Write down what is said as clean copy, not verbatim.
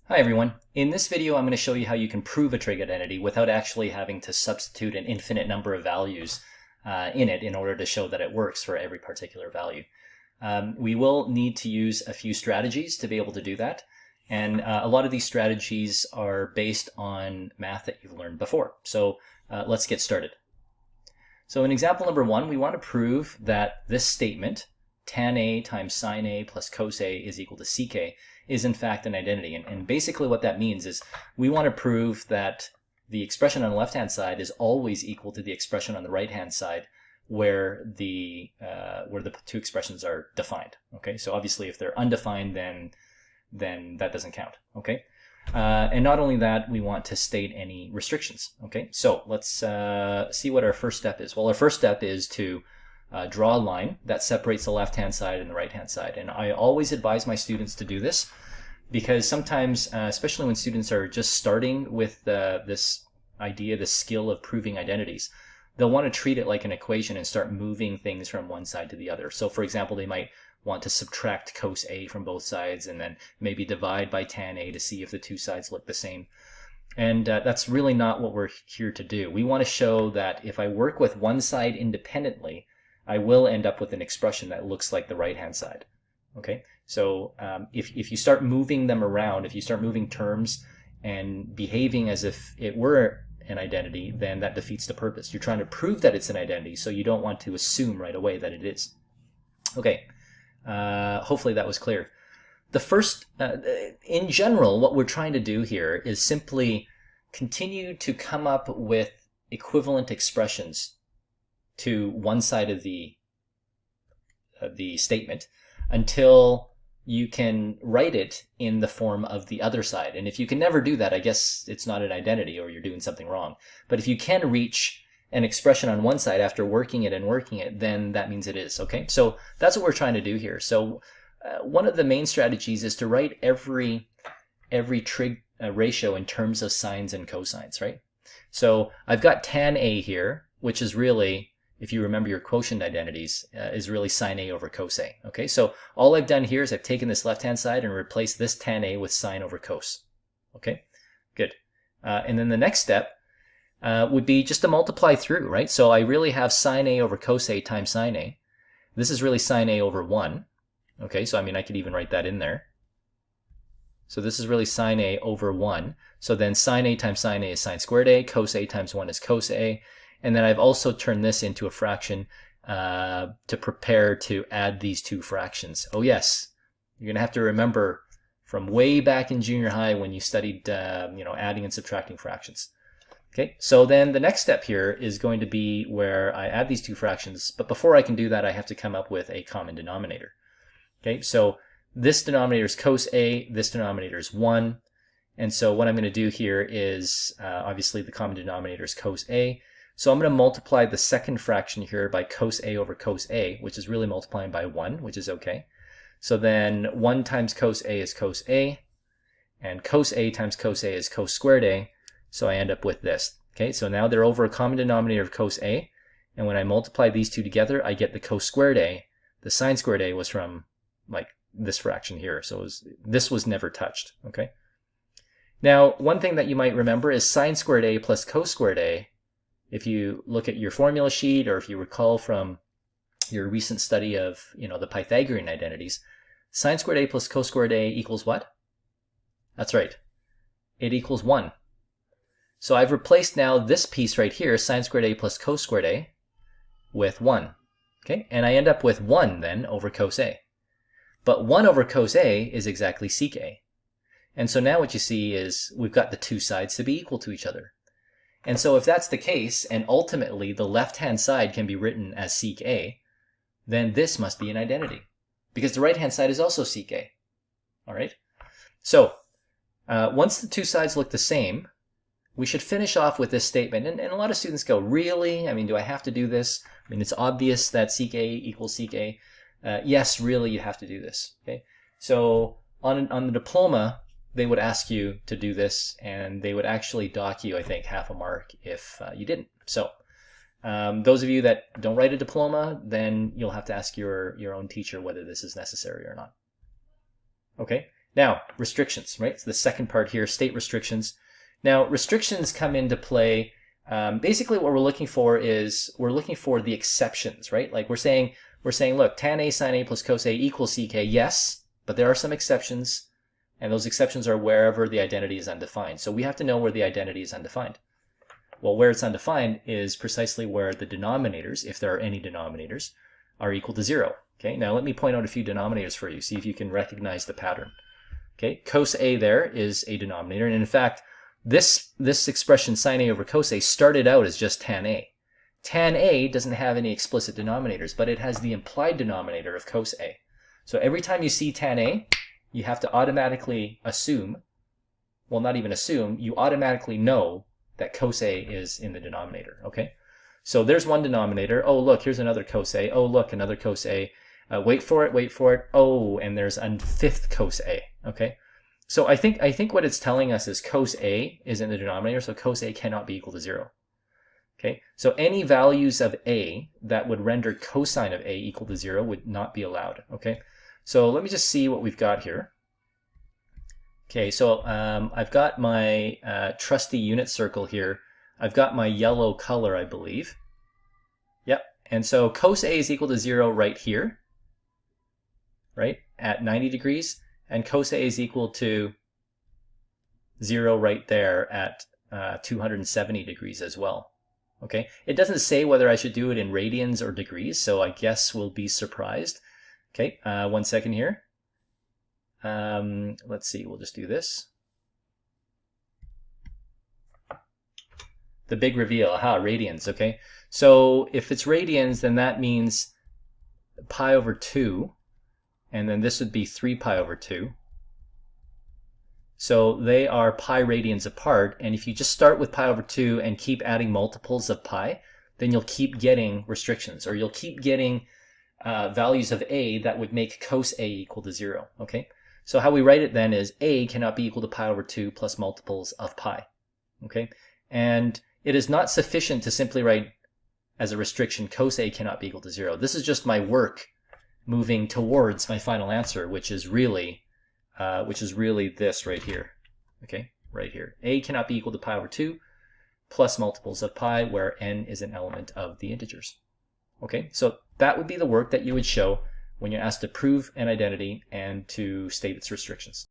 Hi everyone. In this video I'm going to show you how you can prove a trig identity without actually having to substitute an infinite number of values in it in order to show that it works for every particular value. We will need to use a few strategies to be able to do that, and a lot of these strategies are based on math that you've learned before. So let's get started. So in example number 1, we want to prove that this statement, tan A times sine A plus cos A is equal to sec A, is in fact an identity. And basically what that means is we want to prove that the expression on the left-hand side is always equal to the expression on the right-hand side where the two expressions are defined. Okay, so obviously if they're undefined, then that doesn't count. Okay, and not only that, we want to state any restrictions. Okay, so let's see what our first step is. Well, our first step is to draw a line that separates the left-hand side and the right-hand side. And I always advise my students to do this because sometimes, especially when students are just starting with this idea, this skill of proving identities, they'll want to treat it like an equation and start moving things from one side to the other. So for example, they might want to subtract cos A from both sides and then maybe divide by tan A to see if the two sides look the same. And that's really not what we're here to do. We want to show that if I work with one side independently, I will end up with an expression that looks like the right-hand side. Okay, so if you start moving them around, if you start moving terms and behaving as if it were an identity, then that defeats the purpose. You're trying to prove that it's an identity, so you don't want to assume right away that it is. Okay, hopefully that was clear. The first, in general, what we're trying to do here is simply continue to come up with equivalent expressions to one side of the statement until you can write it in the form of the other side. And if you can never do that, I guess it's not an identity or you're doing something wrong. But if you can reach an expression on one side after working it, then that means it is. Okay, so that's what we're trying to do here. So one of the main strategies is to write every trig ratio in terms of sines and cosines, right? So I've got tan A here, which is really, if you remember your quotient identities, is really sine A over cos A. Okay, so all I've done here is I've taken this left-hand side and replaced this tan A with sine over cos. Okay, good. And then the next step would be just to multiply through, right? So I really have sine A over cos A times sine A. This is really sine A over 1. Okay, so I mean, I could even write that in there. So this is really sine A over 1. So then sine A times sine A is sine squared A, cos A times 1 is cos A. And then I've also turned this into a fraction to prepare to add these two fractions. Oh yes, you're going to have to remember from way back in junior high when you studied adding and subtracting fractions. Okay, so then the next step here is going to be where I add these two fractions, but before I can do that I have to come up with a common denominator. Okay, so this denominator is cos A, this denominator is 1, and so what I'm going to do here is obviously the common denominator is cos A. So I'm going to multiply the second fraction here by cos A over cos A, which is really multiplying by 1, which is okay. So then 1 times cos A is cos A, and cos A times cos A is cos squared A, so I end up with this. Okay, so now they're over a common denominator of cos A, and when I multiply these two together, I get the cos squared A. The sine squared A was from like this fraction here, so this was never touched. Okay. Now, one thing that you might remember is sine squared A plus cos squared A. If you look at your formula sheet, or if you recall from your recent study of, the Pythagorean identities, sine squared A plus cos squared A equals what? That's right. It equals 1. So I've replaced now this piece right here, sine squared A plus cos squared A, with 1. Okay, and I end up with 1 then over cos A. But 1 over cos A is exactly sec A. And so now what you see is we've got the two sides to be equal to each other. And so if that's the case, and ultimately the left-hand side can be written as sec A, then this must be an identity, because the right-hand side is also sec A. All right? So once the two sides look the same, we should finish off with this statement. And a lot of students go, really? I mean, do I have to do this? I mean, it's obvious that sec A equals sec A. Yes, really, you have to do this. Okay? So on the diploma, they would ask you to do this, and they would actually dock you, I think, half a mark if you didn't. So those of you that don't write a diploma, then you'll have to ask your own teacher whether this is necessary or not. Okay, Now, restrictions, right? So the second part here, state restrictions. Now, restrictions come into play. Basically, what we're looking for is we're looking for the exceptions, right? Like we're saying, look, tan A sine A plus cos A equals ck. Yes, but there are some exceptions, and those exceptions are wherever the identity is undefined. So we have to know where the identity is undefined. Well, where it's undefined is precisely where the denominators, if there are any denominators, are equal to 0. Okay, now let me point out a few denominators for you, see if you can recognize the pattern. Okay, cos A there is a denominator, and in fact, this expression sine A over cos A started out as just tan A. Tan A doesn't have any explicit denominators, but it has the implied denominator of cos A. So every time you see tan A, you have to automatically assume, well, not even assume, you automatically know that cos A is in the denominator, okay? So there's one denominator. Oh, look, here's another cos A. Oh, look, another cos A. Wait for it. Oh, and there's a fifth cos A, okay? So I think what it's telling us is cos A is in the denominator, so cos A cannot be equal to 0. Okay, so any values of A that would render cosine of A equal to 0 would not be allowed. Okay, so let me just see what we've got here. Okay, so I've got my trusty unit circle here. I've got my yellow color, I believe. Yep, and so cos A is equal to 0 right here, right, at 90 degrees. And cos A is equal to 0 right there at 270 degrees as well. Okay, it doesn't say whether I should do it in radians or degrees, so I guess we'll be surprised. Okay, 1 second here. Let's see, we'll just do this. The big reveal, aha, radians, okay. So if it's radians, then that means pi over 2. And then this would be 3 pi over 2. So they are pi radians apart, and if you just start with pi over 2 and keep adding multiples of pi, then you'll keep getting restrictions, or you'll keep getting values of A that would make cos A equal to 0, okay? So how we write it then is A cannot be equal to pi over 2 plus multiples of pi, okay? And it is not sufficient to simply write as a restriction cos A cannot be equal to 0. This is just my work moving towards my final answer, which is really this right here. Okay, right here. A cannot be equal to pi over 2 plus multiples of pi, where n is an element of the integers. Okay, so that would be the work that you would show when you're asked to prove an identity and to state its restrictions.